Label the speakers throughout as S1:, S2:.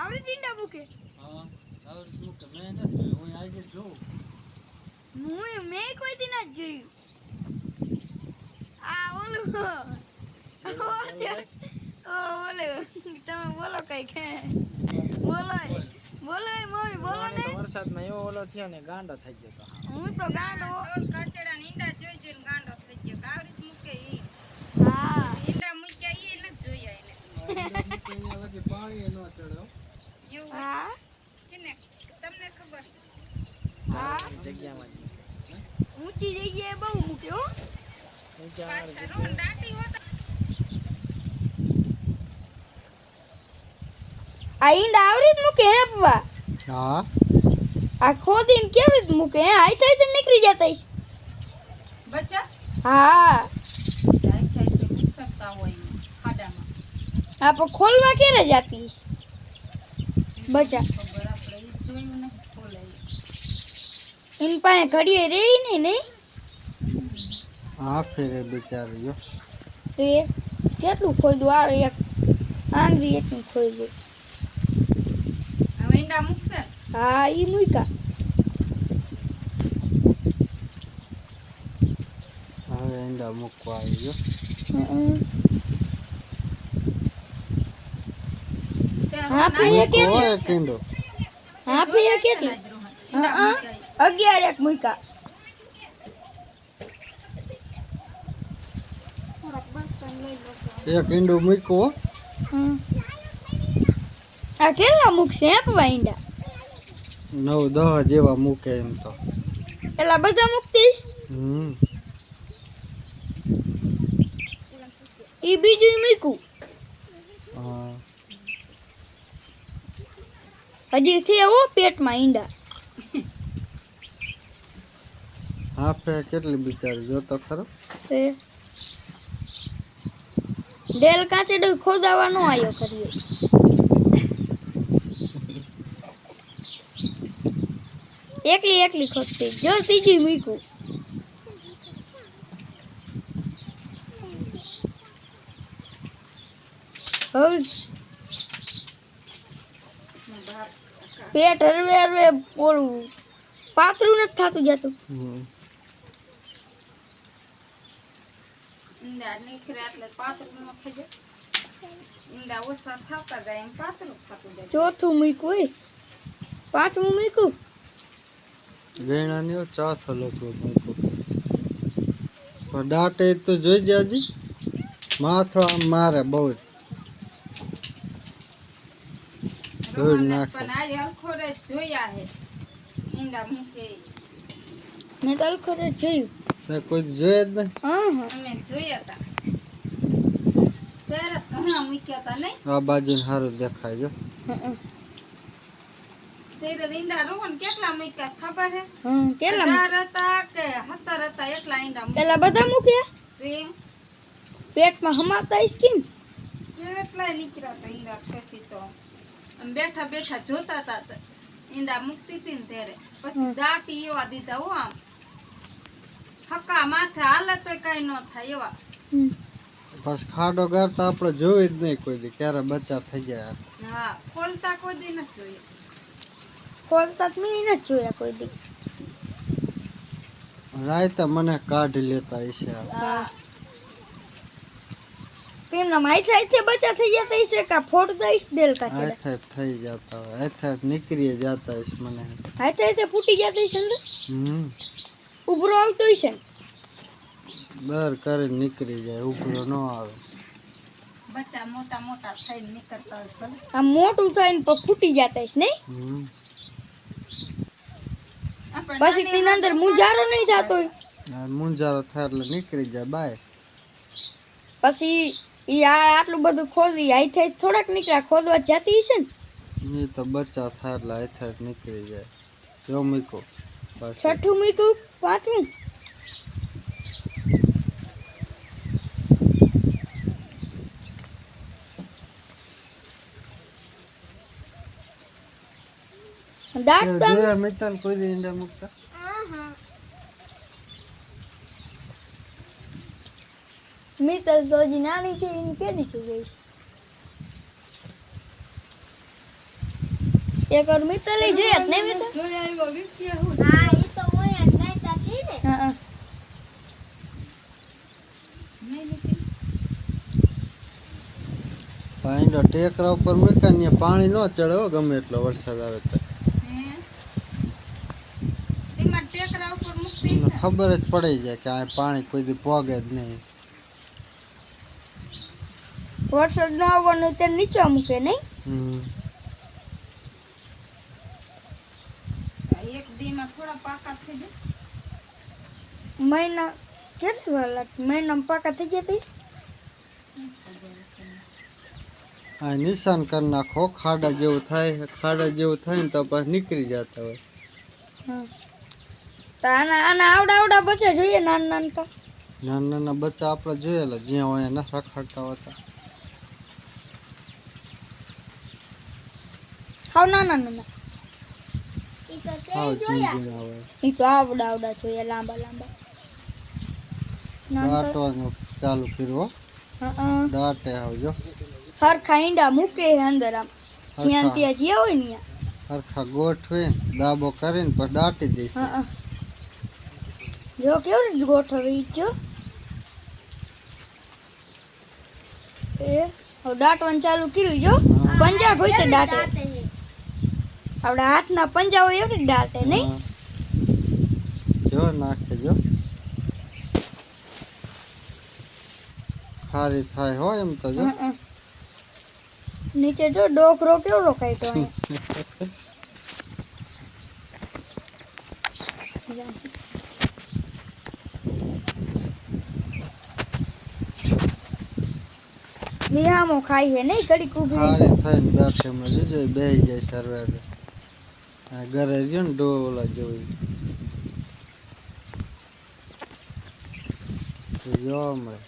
S1: આવરી ટીંડા મૂકે
S2: હા આવરી મૂકે મેં નથી હું આજે જોઉં
S1: મેં કોઈ દી નથી જોયું આ ઓલું ઓલે તમે બોલો કઈ કે બોલો બોલો મમ્મી બોલો ને
S3: વરસાદમાં એવો ઓલો થયો ને ગાંડો થઈ ગયો તો
S1: હું તો ગાંડો
S4: કચડા નીંડા જોઈ જોઈને ગાંડો થઈ ગયો કાવરી મૂકે ઈ
S1: હા
S4: નીંડા મૂક્યા ઈ ન જોયા એને
S2: પાણી ન ચડ્યો
S4: એવું
S1: હા
S4: કેને તમને ખબર
S1: હા
S3: જગ્યામાં
S1: ઊંચી જગ્યાએ બહુ મૂક્યો
S3: ઊંચા
S4: પાછા રોન દાટી હોતા
S1: આ ઈંડા આવરી જ મૂકે હે પપ્પા
S2: હા
S1: આ ખોદીને કેવી રીતે મૂકે હે આઈ થાય તો નીકળી જતા હશે
S4: બચ્ચા
S1: હા
S4: જાય થાય તો ઉસરતા હોય ખાડામાં
S1: આ પણ ખોલવા ક્યારે જાતી હશે બચા
S4: ખબર આપણે ઈ જોયું ને ખોલે
S1: એની પાસે ઘડીએ રહી નહીં
S2: હા ફેરે બિચારી જો
S1: એ કેટલું ખોદ્યું આ એક આંગળી એટલું ખોદ્યું
S4: હવે ઈંડા મૂકશે
S1: હા ઈ મૂકા
S2: હવે ઈંડા મૂકવા આવી ગયો
S1: હા ફેરે કેટલું
S2: કોઈ એક ઈંડો
S1: હા ફેરે કેટલું હા 11 એક મૂકા
S2: એક ઈંડું મૂક્યું
S1: આ કેટલા મૂકશે હે પપ્પા ઈંડા
S2: 9-10 જેવા મૂકે એમ તો
S1: એલા બધા મૂકતીશ ઈ બીજું મૂક્યું
S2: હા
S1: હજી છે હો પેટમાં ઈંડા
S2: હા ફે કેટલી બિચારી જો તો ખરો
S1: તે ડેલ કાચેડો ખોદાવા નો આયો કરીએ એકલી ખોદતી જો ત્રીજી મૂક્યું હવે પેટ હરવે હરવે ઓલું પાતળું નથી થતું જતું
S4: ઈંડા નીકળે એટલે પાતળું ન થઈ જાય ઈંડા ઓછા થતા જાય એમ પાતળું થતું જાય
S1: ચોથું મૂક્યું હોય પાંચમું મૂક્યું
S2: ગયણા ની ચોથો લોકો મૂક્યું પણ દાંતે તો જોઈ જાજી માથો આમ મારે બહુ જ ધૂળ નાખે
S4: પણ આજે હરખોરે જોયા હે ઈંડા મૂકે
S1: મેં તો ખરે જોયું
S2: તે કોઈ જોયે જ નહીં
S1: હા હા
S4: અમે જોયા હતા ત્યારે ઘણા મૂક્યા હતા નહીં
S2: આ બાજુ સારું દેખાય જો
S4: ત્યારે ઈંડા રોહન કેટલા મૂક્યા ખબર હે
S1: કેટલા
S4: 18 હતા કે 17 હતા એટલા ઈંડા
S1: પેલા બધા મૂક્યા
S4: મૂક્યા
S1: પેટમાં હમાતા હશે કેમ
S4: કેટલાય નીકળ્યા હતા ઈંડા પછી તો આમ બેઠા બેઠા જોતા હતા ઈંડા મૂકતી હતી ને ત્યારે પછી દાટી એવા દીધા હો આમ હક્કા માથે હાલે તો કઈ ન થાય એવા
S2: બસ ખાડો ગારતા આપણે જોઈ જ નહીં કોઈ દી ક્યારે બચ્ચા થઈ જાય
S4: હા ખોલતા કોઈ દી નથી જોઈએ
S1: ખોલતા જ મેં નથી જોયા કોઈ દી
S2: રાયતા મને કાઢી લેતા હશે
S4: હા
S1: તેમના માઈથાઈ બચ્ચા થઈ જતા હશે કા ફોડતા હશે ડેલ કાચેડા
S2: આથે થઈ જતા હોય આથે નીકળી જતા હશે મને
S1: હાથે ફૂટી જતા હશે અંદર ઉભરો આવતો હશે
S2: દર કરીને નીકળી જાય ઉભરો ન આવે
S4: બચ્ચા મોટા મોટા થઈને નીકળતા હોય ભલે
S1: આ મોટું થઈને ફૂટી જતા હશે નહીં પછી તેની અંદર મુંજારો નહીં થતો હોય
S2: મુંજારો થાય એટલે નીકળી જાય બાય
S1: પછી ઈ આટલું બધું ખોદી હાથે થોડાક નીકળ્યા ખોદવા જતી હશે ને
S2: એ તો બચ્ચા થાય એટલે આથે નીકળી જાય જો મૂકો બસ
S1: છઠ્ઠું મૂક્યું પાંચમું દાંત
S2: જોયા મિત્તલ કોઈ દી ઈંડા મૂકતા
S1: મિત્ર તો હજી નાની છે એને કેદી જોઈશ એક વાર મિત્ર લઈ જોઈએ જ નહીં મિત્ર
S4: જોયા આવ્યો વિક્યા હું
S1: હા હા.
S4: નહીં નીકળી
S2: પાંડો ટેકરા ઉપર મૂક્યા ને પાણી ન ચડે હો ગમે એટલો વરસાદ આવે તો
S4: હે તેમાં ટેકરા ઉપર મૂકતી
S2: મને
S4: છે
S2: ખબર જ પડી જાય કે આ પાણી કોઈ દી પોગે જ નહીં.
S1: વરસાદ ન આવવાનું ત્યારે નીચે મૂકે નહીં
S2: હમ.
S4: એક દીમાં થોડા પાકા થઈ જાય
S1: મહિના કેટલી વાર લાગે મહિનામાં પાકા થઈ ગયા તઈશ
S2: આ નિશાન કરી નાખો ખાડા જેવું થાય ને તો પછી નીકળી જતા હોય.
S1: હા તો આના આવડા બચ્ચા જોઈએ નાના નાના
S2: નાના બચ્ચા આપણે જોયેલા જ્યાં હોય ન રખડતા હોતા.
S1: હાવ નાના નાના
S2: હાવ ઝીણા હોય.
S1: ઈ તો આવડા જોઈએ લાંબા લાંબા
S2: દાટવાનું ચાલુ કર્યું હો.
S1: હા
S2: દાટે આવજો.
S1: હરખા ઈંડા મૂકે છે અંદર આમ જ્યાં
S2: હરખા
S1: ત્યાં જ્યાં હોય ને ત્યાં.
S2: હરખા ગોઠવીને દાબો કરીને પછી દાટી દઈશ.
S1: હા જો કેવું રીતે ગોઠવી જો એ હવે દાટવાનું ચાલુ કર્યું જો પંજા કોઈ તો દાટે આપણા હાથના પંજા હોય એવી રીતે દાટે નહીં
S2: હા. જો નાખે જો ખારી થાય હોય એમ તો જો.
S1: હં. નીચે જો ડોકરો કેવો રોકાય તો અહીંયા. વિહામો ખાઈ હે નહીં કડી કુબી
S2: ખારી થઈને બેઠે હમણાં જોજો બેહી જાય સર્વે. આ ઘરે રહ્યો ને ડોલા જેવું તો જો હમણાં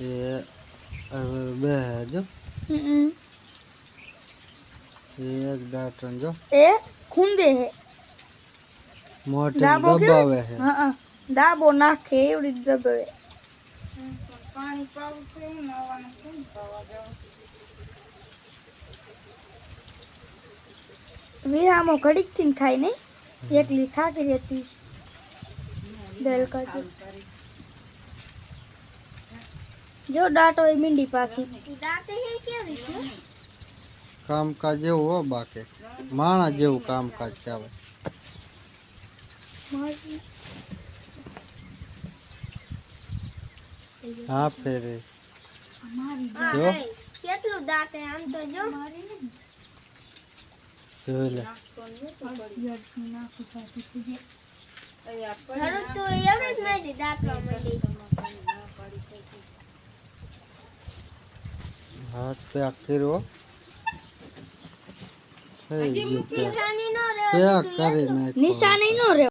S2: એ હવે બે જો
S1: હમ.
S2: એક દાંતણ જો
S1: એ ખૂંદે હે
S2: મોઢે
S1: ડાબો
S2: દબાવે છે.
S1: હા ડાબો નાખે એવી રીતે દબાવે
S4: પાણી પાવું તો એવું નાવાનું કેમ પાવા જાવ
S1: વિહામો ઘડીક થી ખાય નહીં એકલી થાકી રહેતી દલકા જો દાંતો એ મીંડી પાછી
S2: કામકાજ એવું હો બાકી માણસ જેવું કામકાજ ચાલે. હા ફેરે જો
S1: કેટલું દાંતે આમ તો જો
S2: જોઈ લે. હાથ પેક કર્યો થઈ ગયું પેક કરી નાખ્યો.
S1: નિશાની નો રે